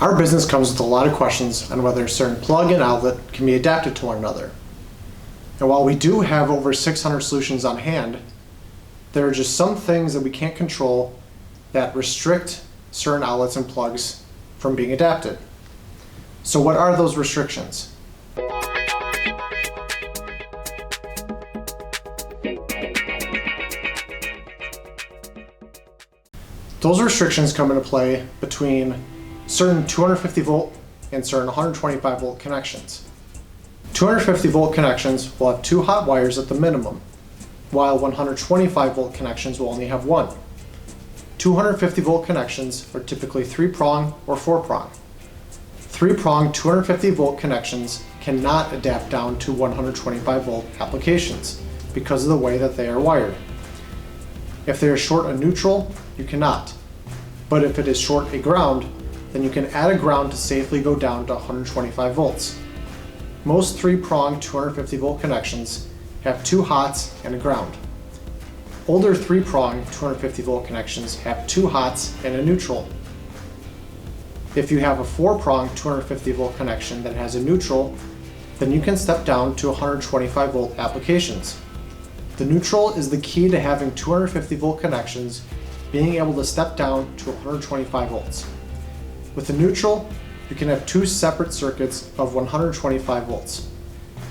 Our business comes with a lot of questions on whether a certain plug and outlet can be adapted to one another. And while we do have over 600 solutions on hand, there are just some things that we can't control that restrict certain outlets and plugs from being adapted. So what are those restrictions? Those restrictions come into play between certain 250 volt and certain 125 volt connections. 250 volt connections will have 2 hot wires at the minimum, while 125 volt connections will only have 1. 250 volt connections are typically 3-prong or 4-prong. 3-prong 250 volt connections cannot adapt down to 125 volt applications because of the way that they are wired. If they are short a neutral, you cannot. But if it is short a ground, then you can add a ground to safely go down to 125 volts. Most 3-prong 250 volt connections have 2 hots and a ground. Older 3-prong 250 volt connections have 2 hots and a neutral. If you have a 4-prong 250 volt connection that has a neutral, then you can step down to 125 volt applications. The neutral is the key to having 250 volt connections being able to step down to 125 volts. With the neutral, you can have 2 separate circuits of 125 volts.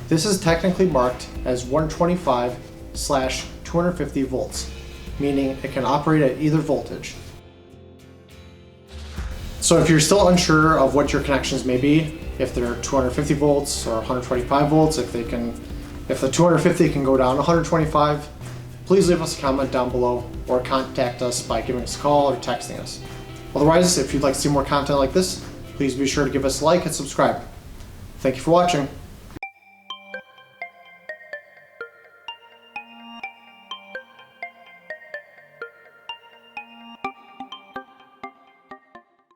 This is technically marked as 125/250 volts, meaning it can operate at either voltage. So if you're still unsure of what your connections may be, if they're 250 volts or 125 volts, if the 250 can go down to 125, please leave us a comment down below or contact us by giving us a call or texting us. Otherwise, if you'd like to see more content like this, please be sure to give us a like and subscribe. Thank you for watching.